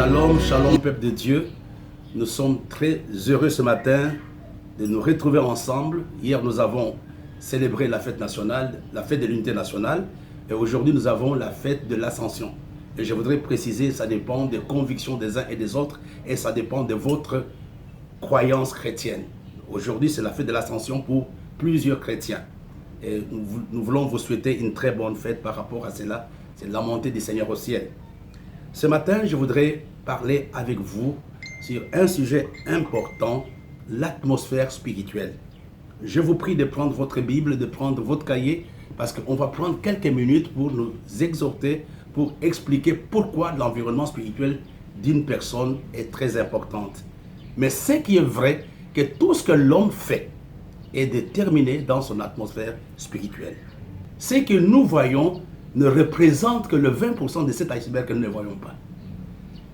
Shalom, shalom peuple de Dieu. Nous sommes très heureux ce matin de nous retrouver ensemble. Hier nous avons célébré la fête nationale, la fête de l'unité nationale. Et aujourd'hui nous avons la fête de l'ascension. Et je voudrais préciser, ça dépend des convictions des uns et des autres. Et ça dépend de votre croyance chrétienne. Aujourd'hui c'est la fête de l'ascension pour plusieurs chrétiens. Et nous voulons vous souhaiter une très bonne fête par rapport à cela. C'est la montée du Seigneur au ciel. Ce matin, je voudrais parler avec vous sur un sujet important, l'atmosphère spirituelle. Je vous prie de prendre votre Bible, de prendre votre cahier, parce qu'on va prendre quelques minutes pour nous exhorter, pour expliquer pourquoi l'environnement spirituel d'une personne est très important. Mais ce qui est vrai, que tout ce que l'homme fait est déterminé dans son atmosphère spirituelle. Ce que nous voyons ne représente que le 20% de cet iceberg que nous ne voyons pas.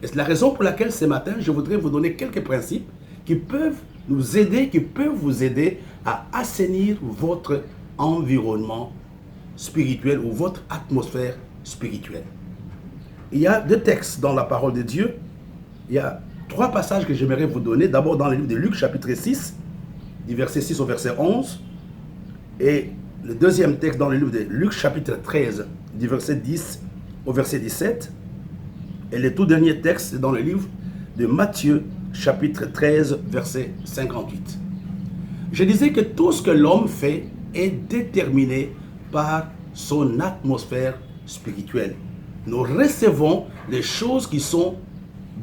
Et c'est la raison pour laquelle ce matin, je voudrais vous donner quelques principes qui peuvent nous aider, qui peuvent vous aider à assainir votre environnement spirituel ou votre atmosphère spirituelle. Il y a deux textes dans la parole de Dieu. Il y a trois passages que j'aimerais vous donner. D'abord dans le livre de Luc, chapitre 6, du verset 6 au verset 11. Et le deuxième texte dans le livre de Luc, chapitre 13, du verset 10 au verset 17. Et le tout dernier texte, c'est dans le livre de Matthieu, chapitre 13, verset 58. Je disais que tout ce que l'homme fait est déterminé par son atmosphère spirituelle. Nous recevons les choses qui sont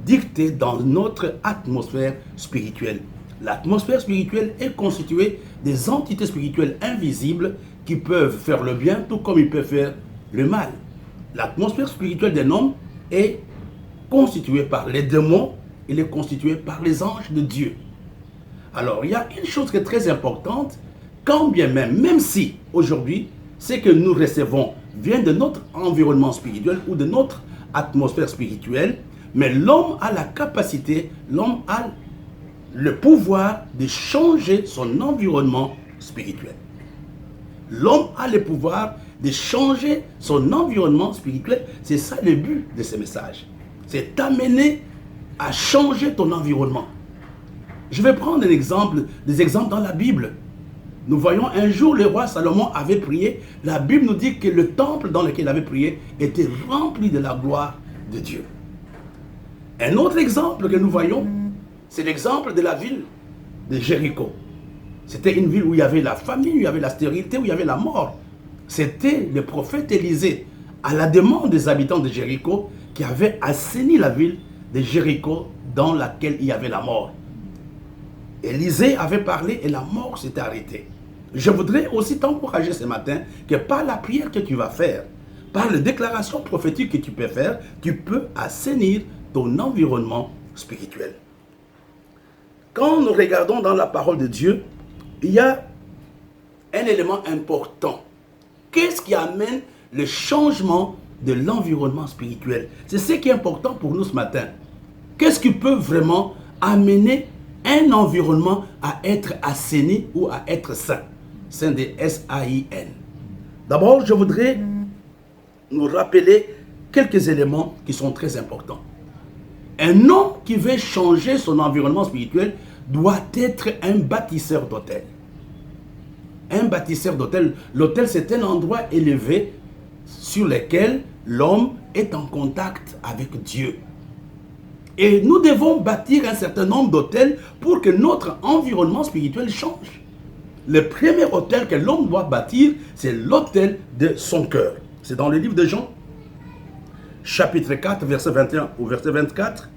dictées dans notre atmosphère spirituelle. L'atmosphère spirituelle est constituée des entités spirituelles invisibles qui peuvent faire le bien tout comme ils peuvent faire le mal. L'atmosphère spirituelle d'un homme est constituée par les démons, il est constitué par les anges de Dieu. Alors, il y a une chose qui est très importante, quand bien même si aujourd'hui, ce que nous recevons vient de notre environnement spirituel ou de notre atmosphère spirituelle, mais l'homme a la capacité, l'homme a le pouvoir de changer son environnement spirituel. L'homme a le pouvoir de changer son environnement spirituel. C'est ça le but de ce message. C'est t'amener à changer ton environnement. Je vais prendre des exemples dans la Bible. Nous voyons un jour le roi Salomon avait prié. La Bible nous dit que le temple dans lequel il avait prié était rempli de la gloire de Dieu. Un autre exemple que nous voyons, c'est l'exemple de la ville de Jéricho. C'était une ville où il y avait la famine, où il y avait la stérilité, où il y avait la mort. C'était le prophète Élisée, à la demande des habitants de Jéricho, qui avait assaini la ville de Jéricho dans laquelle il y avait la mort. Élisée avait parlé et la mort s'était arrêtée. Je voudrais aussi t'encourager ce matin que par la prière que tu vas faire, par les déclarations prophétiques que tu peux faire, tu peux assainir ton environnement spirituel. Quand nous regardons dans la parole de Dieu, il y a un élément important. Qu'est-ce qui amène le changement de l'environnement spirituel? C'est ce qui est important pour nous ce matin. Qu'est-ce qui peut vraiment amener un environnement à être assaini ou à être sain? Sain de S-A-I-N. D'abord, je voudrais nous rappeler quelques éléments qui sont très importants. Un homme qui veut changer son environnement spirituel doit être un bâtisseur d'autel. Un bâtisseur d'autel. L'autel, c'est un endroit élevé sur lequel l'homme est en contact avec Dieu. Et nous devons bâtir un certain nombre d'autels pour que notre environnement spirituel change. Le premier autel que l'homme doit bâtir, c'est l'autel de son cœur. C'est dans le livre de Jean, chapitre 4, verset 21 au verset 24.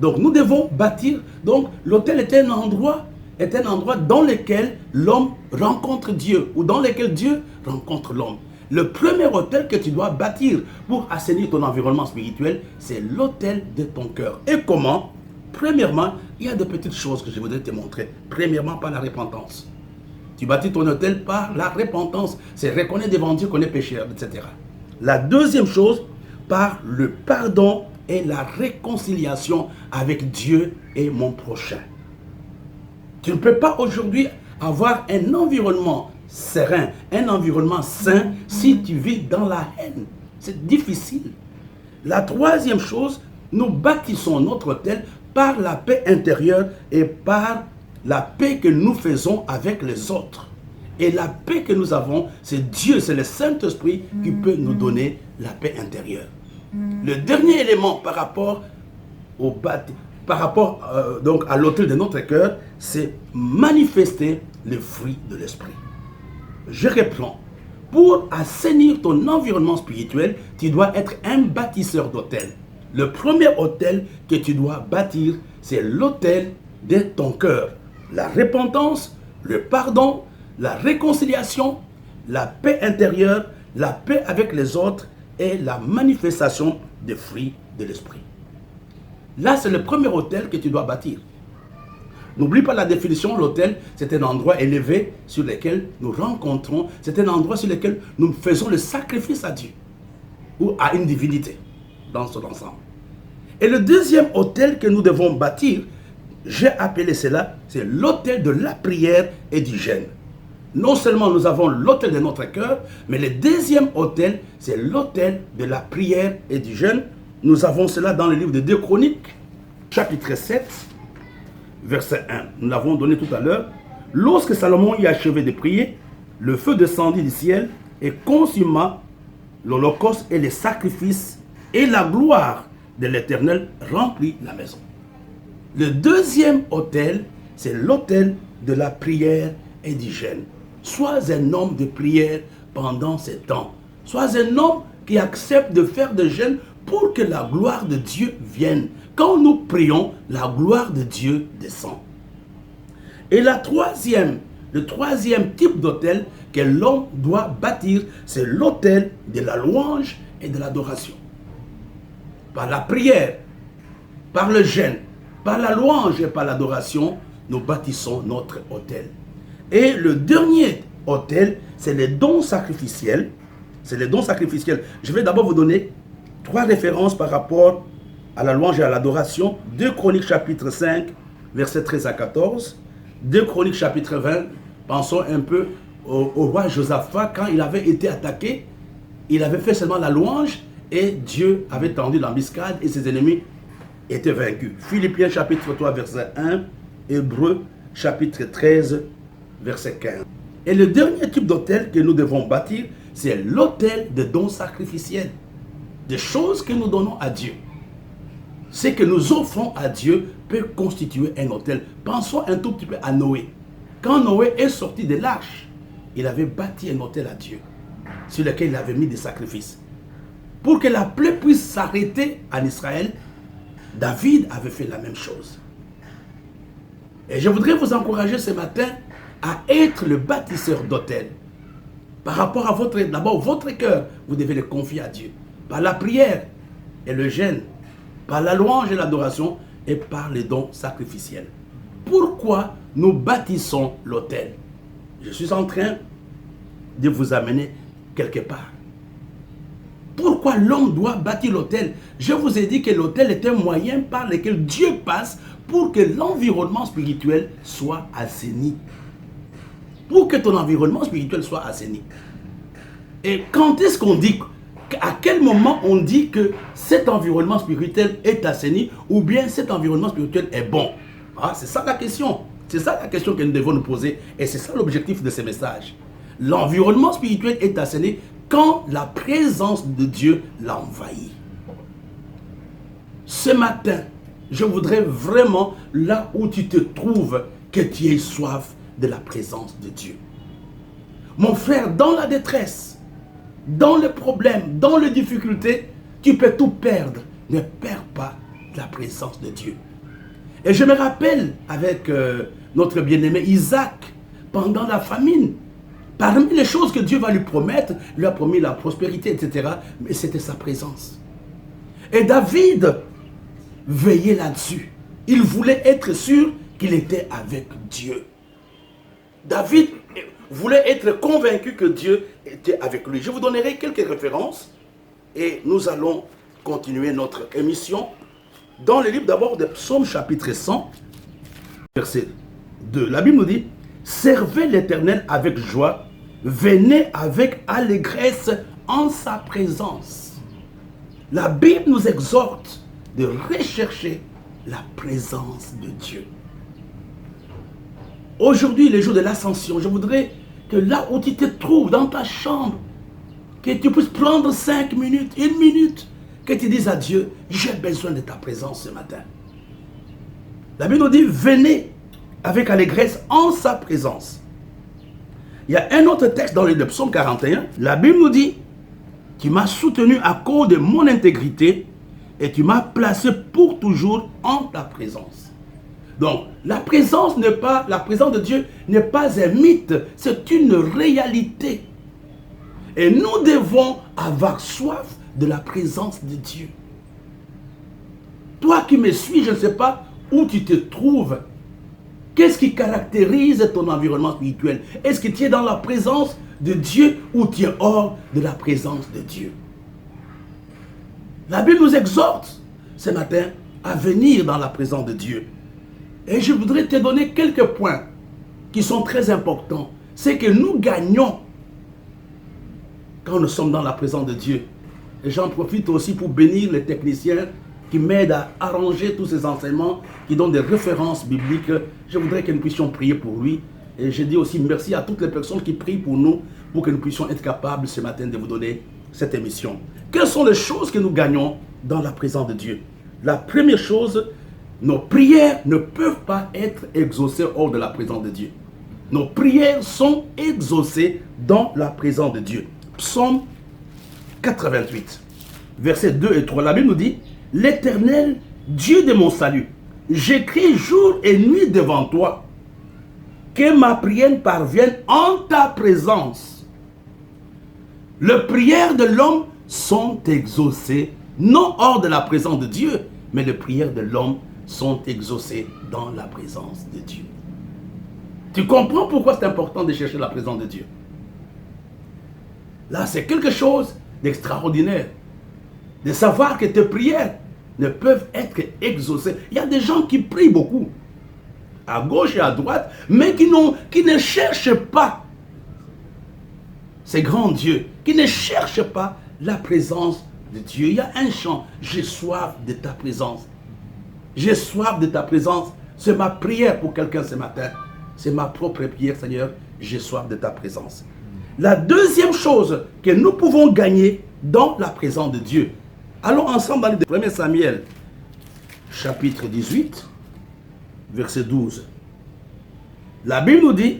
Donc nous devons bâtir, donc l'autel est un endroit dans lequel l'homme rencontre Dieu, ou dans lequel Dieu rencontre l'homme. Le premier autel que tu dois bâtir pour assainir ton environnement spirituel, c'est l'autel de ton cœur. Et comment? Premièrement, il y a de petites choses que je voudrais te montrer. Premièrement, par la repentance. Tu bâtis ton autel par la repentance. C'est reconnaître devant Dieu qu'on est pécheur, etc. La deuxième chose, par le pardon et la réconciliation avec Dieu et mon prochain. Tu ne peux pas aujourd'hui avoir un environnement serein, un environnement sain si tu vis dans la haine. C'est difficile. La troisième chose, nous bâtissons notre autel par la paix intérieure et par la paix que nous faisons avec les autres. Et la paix que nous avons, c'est Dieu, c'est le Saint-Esprit qui peut nous donner la paix intérieure. Le dernier élément par rapport donc à l'autel de notre cœur, c'est manifester le fruit de l'esprit. Je reprends. Pour assainir ton environnement spirituel, tu dois être un bâtisseur d'autel. Le premier autel que tu dois bâtir, c'est l'autel de ton cœur. La repentance, le pardon, la réconciliation, la paix intérieure, la paix avec les autres et la manifestation des fruits de l'esprit. Là, c'est le premier autel que tu dois bâtir. N'oublie pas la définition, l'autel, c'est un endroit élevé sur lequel nous rencontrons, c'est un endroit sur lequel nous faisons le sacrifice à Dieu ou à une divinité dans son ensemble. Et le deuxième autel que nous devons bâtir, j'ai appelé cela, c'est l'autel de la prière et du jeûne. Non seulement nous avons l'autel de notre cœur, mais le deuxième autel, c'est l'autel de la prière et du jeûne. Nous avons cela dans le livre de 2 Chroniques, chapitre 7, verset 1. Nous l'avons donné tout à l'heure. Lorsque Salomon y achevait de prier, le feu descendit du ciel et consuma l'holocauste et les sacrifices, et la gloire de l'Éternel remplit la maison. Le deuxième autel, c'est l'autel de la prière et du jeûne. Sois un homme de prière pendant ces temps. Sois un homme qui accepte de faire des jeûnes pour que la gloire de Dieu vienne. Quand nous prions, la gloire de Dieu descend. Et le troisième type d'autel que l'homme doit bâtir, c'est l'autel de la louange et de l'adoration. Par la prière, par le jeûne, par la louange et par l'adoration, nous bâtissons notre autel. Et le dernier autel, c'est les dons sacrificiels. C'est les dons sacrificiels. Je vais d'abord vous donner 3 références par rapport à la louange et à l'adoration. 2 Chroniques chapitre 5, versets 13 à 14. 2 Chroniques chapitre 20. Pensons un peu au roi Josaphat. Quand il avait été attaqué, il avait fait seulement la louange et Dieu avait tendu l'embuscade et ses ennemis étaient vaincus. Philippiens chapitre 3, verset 1. Hébreux chapitre 13, verset 15. Et le dernier type d'autel que nous devons bâtir, c'est l'autel de dons sacrificiels. Des choses que nous donnons à Dieu. Ce que nous offrons à Dieu peut constituer un autel. Pensons un tout petit peu à Noé. Quand Noé est sorti de l'arche, il avait bâti un autel à Dieu, sur lequel il avait mis des sacrifices. Pour que la plaie puisse s'arrêter en Israël, David avait fait la même chose. Et je voudrais vous encourager ce matin à être le bâtisseur d'autel. Par rapport à d'abord votre cœur, vous devez le confier à Dieu. Par la prière et le jeûne, par la louange et l'adoration et par les dons sacrificiels. Pourquoi nous bâtissons l'autel? Je suis en train de vous amener quelque part. Pourquoi l'homme doit bâtir l'autel? Je vous ai dit que l'autel est un moyen par lequel Dieu passe pour que l'environnement spirituel soit assaini. Pour que ton environnement spirituel soit assaini. Et quand est-ce qu'on dit, à quel moment on dit que cet environnement spirituel est assaini ou bien cet environnement spirituel est bon? Ah, c'est ça la question. C'est ça la question que nous devons nous poser. Et c'est ça l'objectif de ces messages. L'environnement spirituel est assaini quand la présence de Dieu l'envahit. Ce matin, je voudrais vraiment, là où tu te trouves, que tu aies soif de la présence de Dieu. Mon frère, dans la détresse, dans le problème, dans les difficultés, tu peux tout perdre. Ne perds pas la présence de Dieu. Et je me rappelle avec notre bien-aimé Isaac, pendant la famine, parmi les choses que Dieu va lui promettre, il lui a promis la prospérité, etc. Mais c'était sa présence. Et David veillait là-dessus. Il voulait être sûr qu'il était avec Dieu. David voulait être convaincu que Dieu était avec lui. Je vous donnerai quelques références et nous allons continuer notre émission dans le livre d'abord de Psaume chapitre 100, verset 2. La Bible nous dit: servez l'Éternel avec joie, venez avec allégresse en sa présence. La Bible nous exhorte de rechercher la présence de Dieu. Aujourd'hui, le jour de l'ascension, je voudrais que là où tu te trouves, dans ta chambre, que tu puisses prendre 5 minutes, 1 minute, que tu dises à Dieu, j'ai besoin de ta présence ce matin. La Bible nous dit, venez avec allégresse en sa présence. Il y a un autre texte dans le psaume 41, la Bible nous dit, tu m'as soutenu à cause de mon intégrité et tu m'as placé pour toujours en ta présence. Donc, la présence de Dieu n'est pas un mythe, c'est une réalité. Et nous devons avoir soif de la présence de Dieu. Toi qui me suis, je ne sais pas où tu te trouves. Qu'est-ce qui caractérise ton environnement spirituel? Est-ce que tu es dans la présence de Dieu ou tu es hors de la présence de Dieu? La Bible nous exhorte ce matin à venir dans la présence de Dieu. Et je voudrais te donner quelques points qui sont très importants. C'est que nous gagnons quand nous sommes dans la présence de Dieu. Et j'en profite aussi pour bénir les techniciens qui m'aident à arranger tous ces enseignements, qui donnent des références bibliques. Je voudrais que nous puissions prier pour lui. Et je dis aussi merci à toutes les personnes qui prient pour nous, pour que nous puissions être capables ce matin de vous donner cette émission. Quelles sont les choses que nous gagnons dans la présence de Dieu? La première chose, nos prières ne peuvent pas être exaucées hors de la présence de Dieu. Nos prières sont exaucées dans la présence de Dieu. Psaume 88, versets 2 et 3. La Bible nous dit, « L'Éternel, Dieu de mon salut, j'écris jour et nuit devant toi, que ma prière parvienne en ta présence. » Les prières de l'homme sont exaucées, non hors de la présence de Dieu, mais les prières de l'homme sont exaucées dans la présence de Dieu. Tu comprends pourquoi c'est important de chercher la présence de Dieu? Là, c'est quelque chose d'extraordinaire. De savoir que tes prières ne peuvent être exaucées. Il y a des gens qui prient beaucoup, à gauche et à droite, mais qui ne cherchent pas ces grands dieux, qui ne cherchent pas la présence de Dieu. Il y a un chant, j'ai soif de ta présence. J'ai soif de ta présence. C'est ma prière pour quelqu'un ce matin. C'est ma propre prière, Seigneur. J'ai soif de ta présence. La deuxième chose que nous pouvons gagner dans la présence de Dieu. Allons ensemble dans le 1 Samuel, chapitre 18, verset 12. La Bible nous dit,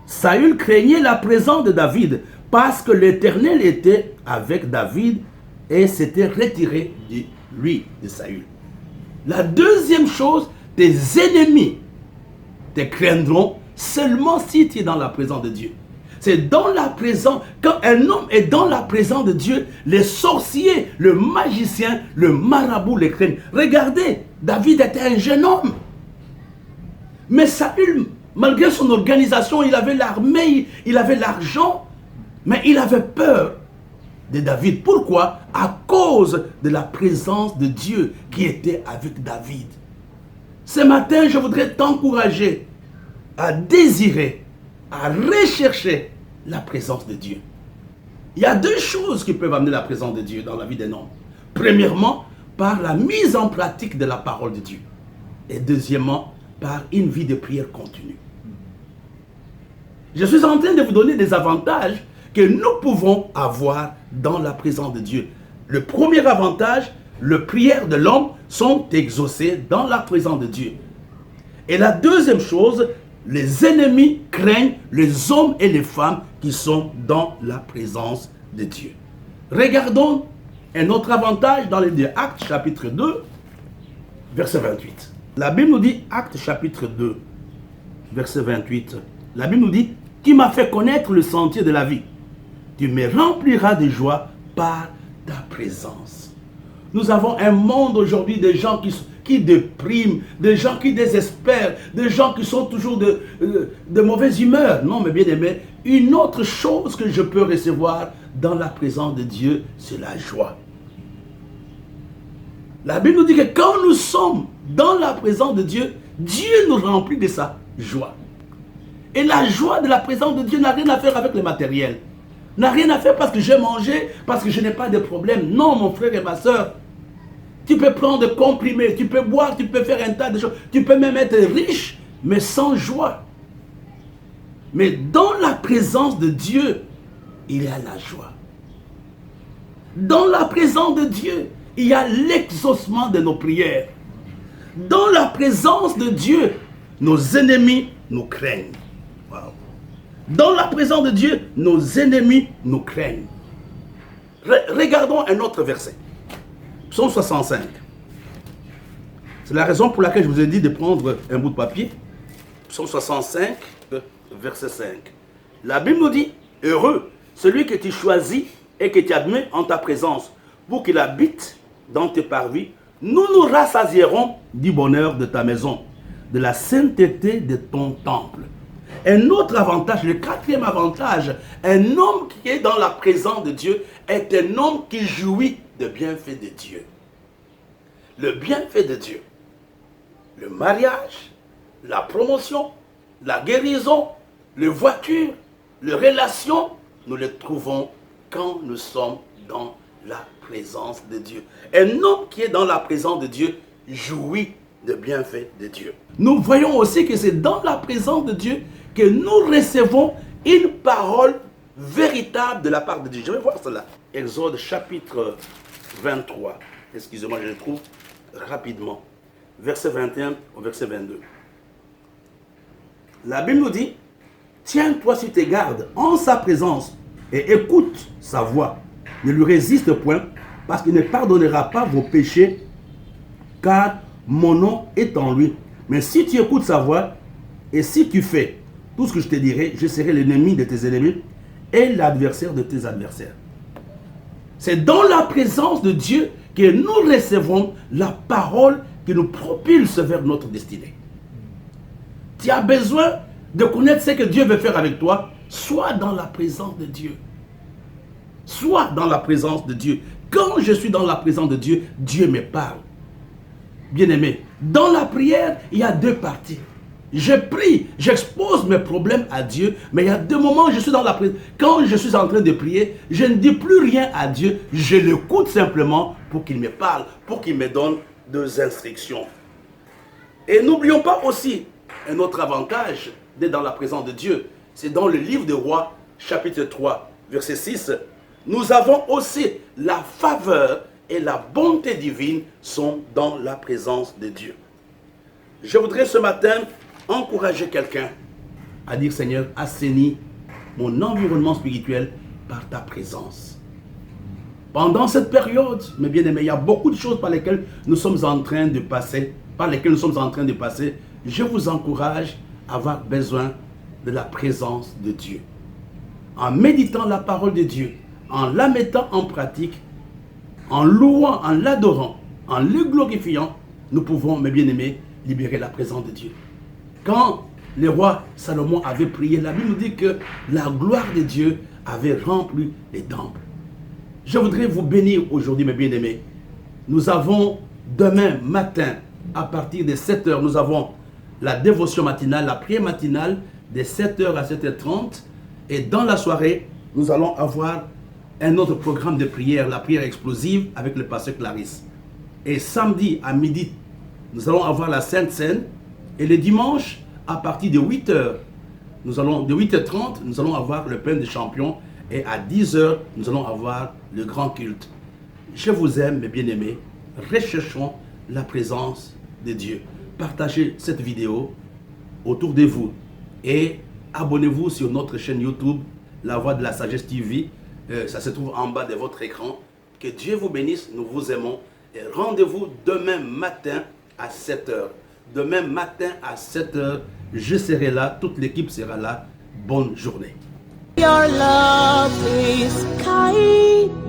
Saül craignait la présence de David parce que l'Éternel était avec David et s'était retiré de lui, de Saül. La deuxième chose, tes ennemis te craindront seulement si tu es dans la présence de Dieu. C'est dans la présence, quand un homme est dans la présence de Dieu, les sorciers, le magicien, le marabout les craignent. Regardez, David était un jeune homme. Mais Saül, malgré son organisation, il avait l'armée, il avait l'argent, mais il avait peur de David. Pourquoi? À cause de la présence de Dieu qui était avec David. Ce matin, je voudrais t'encourager à désirer, à rechercher la présence de Dieu. Il y a deux choses qui peuvent amener la présence de Dieu dans la vie d'un homme. Premièrement, par la mise en pratique de la parole de Dieu. Et deuxièmement, par une vie de prière continue. Je suis en train de vous donner des avantages que nous pouvons avoir dans la présence de Dieu. Le premier avantage, les prières de l'homme sont exaucées dans la présence de Dieu. Et la deuxième chose, les ennemis craignent les hommes et les femmes qui sont dans la présence de Dieu. Regardons un autre avantage dans les Actes chapitre 2, verset 28. La Bible nous dit, Actes chapitre 2, verset 28. La Bible nous dit, « Qui m'a fait connaître le sentier de la vie, tu me rempliras de joie par ta présence. » Nous avons un monde aujourd'hui de gens qui dépriment, des gens qui désespèrent, des gens qui sont toujours de mauvaise humeur. Non, mais bien aimé, une autre chose que je peux recevoir dans la présence de Dieu, c'est la joie. La Bible nous dit que quand nous sommes dans la présence de Dieu, Dieu nous remplit de sa joie. Et la joie de la présence de Dieu n'a rien à faire avec le matériel. N'a rien à faire parce que j'ai mangé, parce que je n'ai pas de problème. Non, mon frère et ma soeur. Tu peux prendre des comprimés, tu peux boire, tu peux faire un tas de choses. Tu peux même être riche, mais sans joie. Mais dans la présence de Dieu, il y a la joie. Dans la présence de Dieu, il y a l'exaucement de nos prières. Dans la présence de Dieu, nos ennemis nous craignent. Wow. Dans la présence de Dieu, nos ennemis nous craignent. Regardons un autre verset. Psaume 65. C'est la raison pour laquelle je vous ai dit de prendre un bout de papier. Psaume 65, verset 5. La Bible nous dit, heureux celui que tu choisis et que tu admets en ta présence, pour qu'il habite dans tes parvis. Nous nous rassasierons du bonheur de ta maison, de la sainteté de ton temple. Un autre avantage, le quatrième avantage, un homme qui est dans la présence de Dieu est un homme qui jouit de bienfaits de Dieu. Le bienfait de Dieu, le mariage, la promotion, la guérison, les voitures, les relations, nous les trouvons quand nous sommes dans la présence de Dieu. Un homme qui est dans la présence de Dieu jouit de bienfaits de Dieu. Nous voyons aussi que c'est dans la présence de Dieu que nous recevons une parole véritable de la part de Dieu. Je vais voir cela. Exode chapitre 23. Excusez-moi, je le trouve rapidement. Verset 21 au verset 22. La Bible nous dit, tiens-toi sur tes gardes en sa présence et écoute sa voix. Ne lui résiste point, parce qu'il ne pardonnera pas vos péchés, car mon nom est en lui. Mais si tu écoutes sa voix, et si tu fais tout ce que je te dirai, je serai l'ennemi de tes ennemis et l'adversaire de tes adversaires. C'est dans la présence de Dieu que nous recevons la parole qui nous propulse vers notre destinée. Tu as besoin de connaître ce que Dieu veut faire avec toi. Sois dans la présence de Dieu. Sois dans la présence de Dieu. Quand je suis dans la présence de Dieu, Dieu me parle. Bien-aimé, dans la prière, il y a deux parties. Je prie, j'expose mes problèmes à Dieu, mais il y a deux moments où je suis dans la présence. Quand je suis en train de prier, je ne dis plus rien à Dieu, je l'écoute simplement pour qu'il me parle, pour qu'il me donne des instructions. Et n'oublions pas aussi un autre avantage d'être dans la présence de Dieu. C'est dans le livre des Rois, chapitre 3, verset 6. Nous avons aussi la faveur et la bonté divine sont dans la présence de Dieu. Je voudrais ce matin encourager quelqu'un à dire, Seigneur, assainis mon environnement spirituel par ta présence. Pendant cette période, mes bien-aimés, il y a beaucoup de choses par lesquelles nous sommes en train de passer, Je vous encourage à avoir besoin de la présence de Dieu. En méditant la parole de Dieu, en la mettant en pratique, en louant, en l'adorant, en le glorifiant, nous pouvons, mes bien-aimés, libérer la présence de Dieu. Quand le roi Salomon avait prié, la Bible nous dit que la gloire de Dieu avait rempli les temples. Je voudrais vous bénir aujourd'hui, mes bien-aimés. Nous avons demain matin, à partir de 7 h, nous avons la dévotion matinale, la prière matinale, de 7 h à 7 h 30. Et dans la soirée, nous allons avoir un autre programme de prière, la prière explosive avec le pasteur Clarisse. Et samedi à midi, nous allons avoir la Sainte Seine. Et le dimanche, à partir de 8 h, de 8 h 30, nous allons avoir le pain des champions. Et à 10 h, nous allons avoir le grand culte. Je vous aime, mes bien-aimés. Recherchons la présence de Dieu. Partagez cette vidéo autour de vous. Et abonnez-vous sur notre chaîne YouTube, La Voix de la Sagesse TV. Ça se trouve en bas de votre écran. Que Dieu vous bénisse, nous vous aimons. Et rendez-vous demain matin à 7 h. Demain matin à 7 h, je serai là, toute l'équipe sera là. Bonne journée. Your love is kind.